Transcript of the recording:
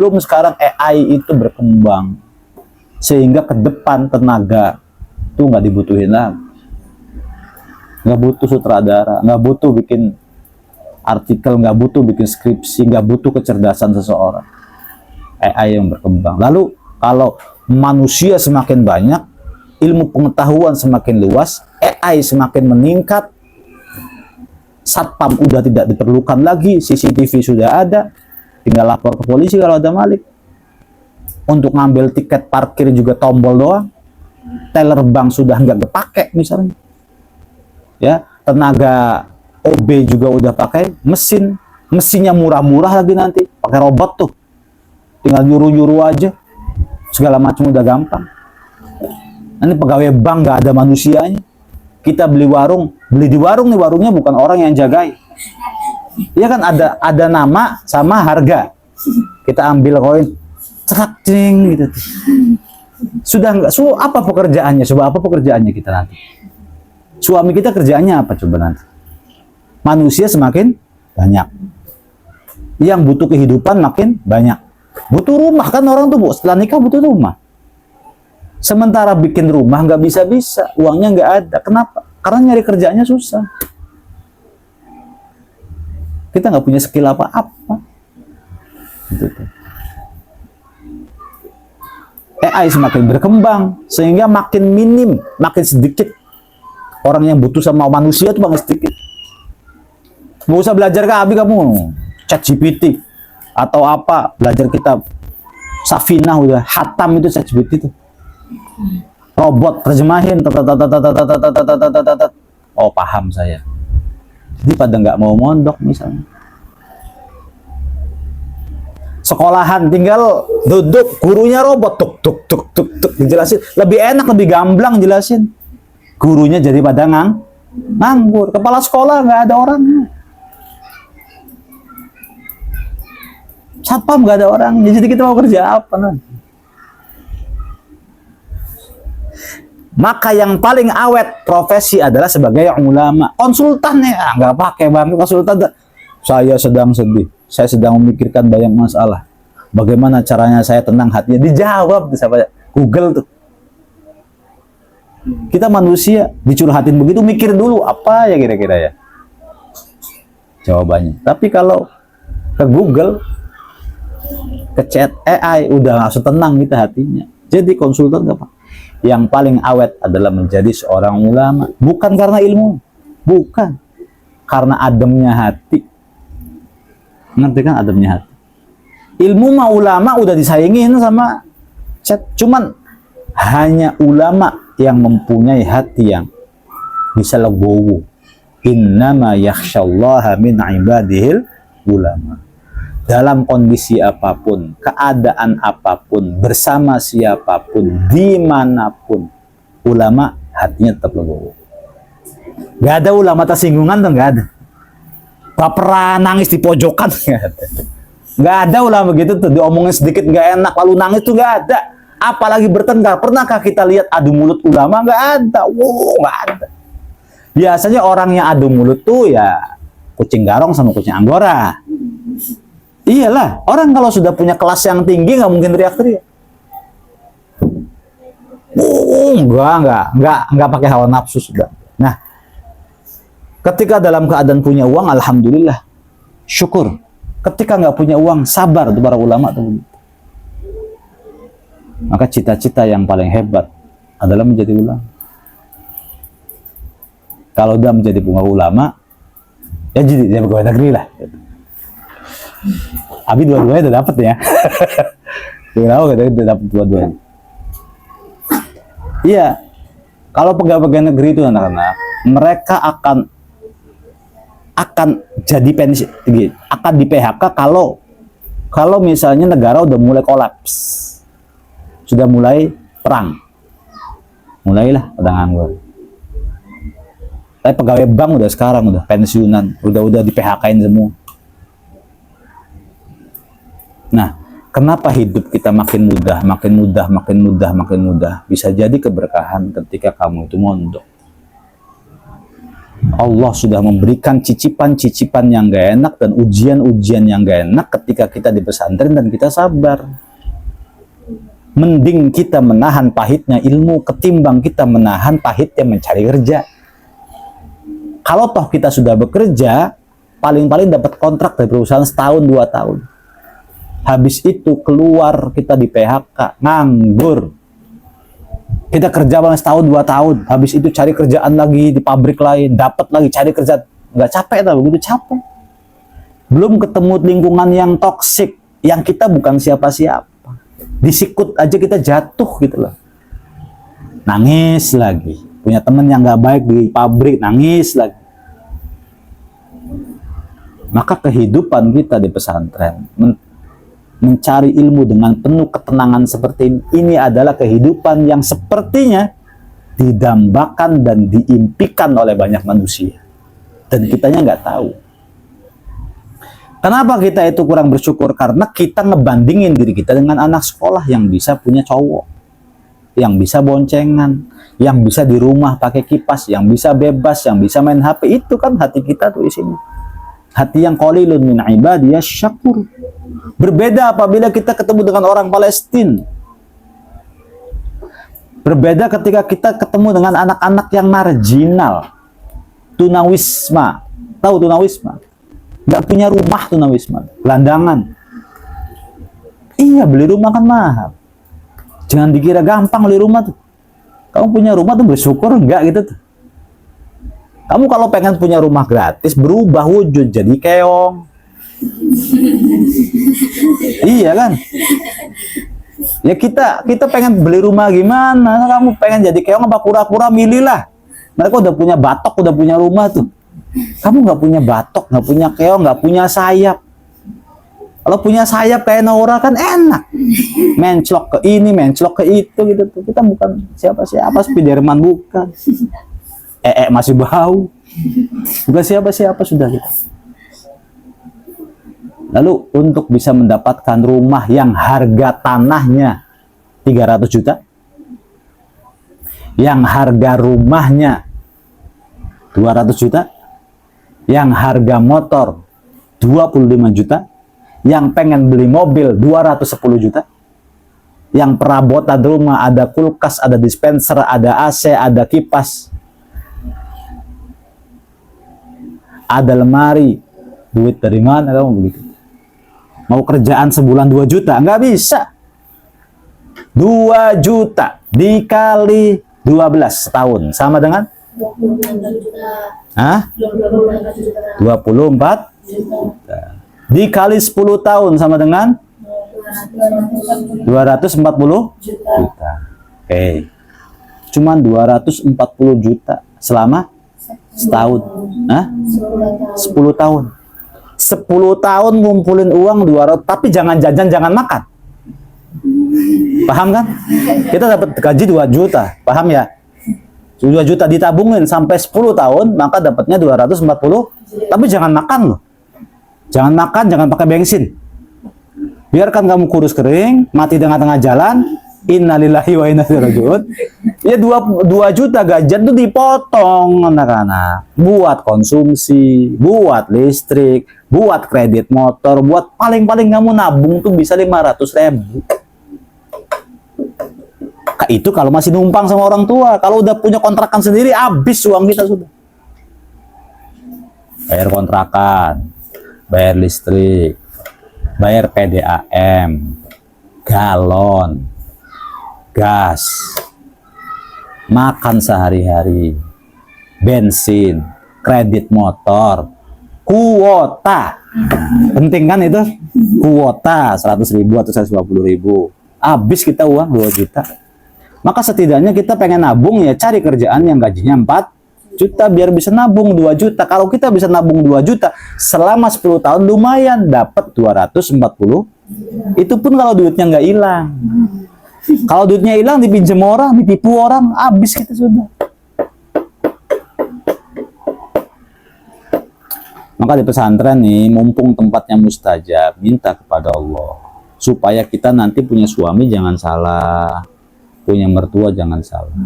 Belum sekarang AI itu berkembang sehingga ke depan tenaga itu nggak dibutuhin lagi. Nggak butuh sutradara, nggak butuh bikin artikel, nggak butuh bikin skripsi, nggak butuh kecerdasan seseorang. AI yang berkembang. Lalu kalau manusia semakin banyak, ilmu pengetahuan semakin luas, AI semakin meningkat, satpam udah tidak diperlukan lagi, CCTV sudah ada, tinggal lapor ke polisi kalau ada maling. Untuk ngambil tiket parkir juga tombol doang, teller bank sudah nggak kepake misalnya. Ya, tenaga OB juga udah pakai mesinnya murah-murah lagi nanti, pakai robot tuh, tinggal nyuruh-nyuruh aja, segala macam udah gampang. Nanti pegawai bank nggak ada manusianya. Kita beli di warung nih, warungnya bukan orang yang jagai. Ya kan ada nama sama harga. Kita ambil koin, cerak cing gitu. Sudah nggak, apa pekerjaannya? Coba apa pekerjaannya kita nanti? Suami kita kerjaannya apa coba nanti? Manusia semakin banyak. Yang butuh kehidupan makin banyak. Butuh rumah kan orang tuh, Bu, setelah nikah butuh rumah. Sementara bikin rumah nggak bisa-bisa, uangnya nggak ada. Kenapa? Karena nyari kerjanya susah. Kita nggak punya skill apa-apa. Gitu. AI semakin berkembang, sehingga makin minim, makin sedikit orang yang butuh sama manusia itu makin sedikit. Nggak usah belajar ke Abi kamu, ChatGPT atau apa, belajar kitab Safinah udah hatam itu ChatGPT itu. Robot terjemahin, oh paham saya. Jadi pada nggak mau mondok misalnya. Sekolahan tinggal duduk, gurunya robot tuk tuk tuk tuk tuk dijelasin. Lebih enak, lebih gamblang jelasin. Gurunya jadi pada nganggur. Kepala sekolah nggak ada orangnya. Satpam nggak ada orangnya. Jadi kita mau kerja apa nanti? Maka yang paling awet profesi adalah sebagai ulama. Konsultan ya, nggak pakai bang. Konsultan, saya sedang sedih, saya sedang memikirkan banyak masalah. Bagaimana caranya saya tenang hatinya? Dijawab sama Google tuh. Kita manusia dicurhatin begitu, mikir dulu apa ya kira-kira ya jawabannya. Tapi kalau ke Google, ke chat AI, udah langsung tenang kita hatinya. Jadi konsultan nggak apa. Yang paling awet adalah menjadi seorang ulama, bukan karena ilmu, bukan karena ademnya hati. Ngerti kan ademnya hati? Ilmu mah ulama udah disaingin sama chat, cuman hanya ulama yang mempunyai hati yang bisa legowo. Innama yakhsyallaha min ibadihil ulama. Dalam kondisi apapun, keadaan apapun, bersama siapapun, dimanapun, ulama hatinya tetap legowo. Gak ada ulama tersinggungan tuh, gak ada. Baperan nangis di pojokan, gak ada ulama begitu tuh, diomongin sedikit gak enak lalu nangis tuh gak ada. Apalagi bertengkar. Pernahkah kita lihat adu mulut ulama? Gak ada. Wow, gak ada. Biasanya orang yang adu mulut tuh ya kucing garong sama kucing anggora. Iyalah, orang kalau sudah punya kelas yang tinggi nggak mungkin teriak-teriak. Enggak pakai hawa nafsu sudah. Nah, ketika dalam keadaan punya uang, alhamdulillah, syukur. Ketika nggak punya uang, sabar tuh para ulama tuh. Maka cita-cita yang paling hebat adalah menjadi ulama. Kalau udah menjadi ulama, ya jadi pegawai negeri lah. Abi dua-duanya udah dapet ya. Udah dapet dua-duanya. Iya, kalau pegawai negeri itu anak-anak, mereka akan jadi pensi, akan di PHK kalau misalnya negara udah mulai kolaps, sudah mulai perang, mulailah pada nganggur. Tapi pegawai bank udah sekarang udah pensiunan, udah di PHK-in semua. Nah, kenapa hidup kita makin mudah? Bisa jadi keberkahan ketika kamu itu mondok. Allah sudah memberikan cicipan-cicipan yang gak enak dan ujian-ujian yang gak enak ketika kita di pesantren dan kita sabar. Mending kita menahan pahitnya ilmu ketimbang kita menahan pahitnya mencari kerja. Kalau toh kita sudah bekerja, paling-paling dapat kontrak dari perusahaan setahun 2 tahun. Habis itu keluar kita di PHK, nganggur. Kita kerja paling setahun 2 tahun, habis itu cari kerjaan lagi di pabrik lain, dapat lagi cari kerja, nggak capek tau, begitu capek. Belum ketemu lingkungan yang toksik, yang kita bukan siapa-siapa. Disikut aja kita jatuh gitu loh. Nangis lagi, punya temen yang nggak baik di pabrik, nangis lagi. Maka kehidupan kita di pesantren, mencari ilmu dengan penuh ketenangan seperti ini adalah kehidupan yang sepertinya didambakan dan diimpikan oleh banyak manusia. Dan kitanya nggak tahu. Kenapa kita itu kurang bersyukur? Karena kita ngebandingin diri kita dengan anak sekolah yang bisa punya cowok, yang bisa boncengan, yang bisa di rumah pakai kipas, yang bisa bebas, yang bisa main HP. Itu kan hati kita tuh isinya. Hati yang qalilun min ibadiyas syakur. Berbeda apabila kita ketemu dengan orang Palestina. Berbeda ketika kita ketemu dengan anak-anak yang marginal. Tunawisma. Tahu tunawisma? Nggak punya rumah tunawisma. Gelandangan. Iya, beli rumah kan mahal. Jangan dikira gampang beli rumah tuh. Kamu punya rumah tuh bersyukur enggak gitu tuh. Kamu kalau pengen punya rumah gratis, berubah wujud jadi keong. Iya kan? Ya kita pengen beli rumah gimana? Kamu pengen jadi keong apa pura-pura milih lah. Mereka udah punya batok, udah punya rumah tuh. Kamu nggak punya batok, nggak punya keong, nggak punya sayap. Kalau punya sayap kayak Nora kan enak. Menclok ke ini, menclok ke itu gitu tuh. Kita bukan siapa-siapa, Spiderman bukan. Masih bau. Bukan siapa-siapa sudah gitu. Lalu untuk bisa mendapatkan rumah yang harga tanahnya 300 juta, yang harga rumahnya 200 juta, yang harga motor 25 juta, yang pengen beli mobil 210 juta, yang perabotan rumah ada kulkas, ada dispenser, ada AC, ada kipas, ada lemari. Duit dari mana kamu begitu? Mau kerjaan sebulan 2 juta? Nggak bisa. 2 juta dikali 12 setahun sama dengan 24 juta. Dikali 10 tahun sama dengan 240 juta. Oke. Cuman 240 juta selama setahun. 10 tahun. 10 tahun ngumpulin uang 200, tapi jangan jajan, jangan makan. Paham kan? Kita dapat gaji 2 juta, paham ya? 2 juta ditabungin sampai 10 tahun, maka dapatnya 240, tapi jangan makan loh. Jangan makan, jangan pakai bensin. Biarkan kamu kurus kering, mati tengah-tengah jalan. Innalillahi wa inna ilaihi raji'un. Ya 2 juta gajian tuh dipotong anak-anak. Buat konsumsi, buat listrik, buat kredit motor, buat paling-paling kamu nabung tuh bisa 500.000. Itu kalau masih numpang sama orang tua. Kalau udah punya kontrakan sendiri, habis uang kita sudah. Bayar kontrakan, bayar listrik, bayar PDAM, galon, gas, makan sehari-hari, bensin, kredit motor, kuota. Penting kan itu? Kuota 100.000 atau 150.000. Habis kita uang 2 juta. Maka setidaknya kita pengen nabung, ya cari kerjaan yang gajinya 4 juta biar bisa nabung 2 juta. Kalau kita bisa nabung 2 juta selama 10 tahun lumayan dapat 240. Itu pun kalau duitnya nggak hilang. Kalau duitnya hilang dipinjam orang, ditipu orang, habis kita sudah. Maka di pesantren nih, mumpung tempatnya mustajab, minta kepada Allah supaya kita nanti punya suami jangan salah, punya mertua jangan salah.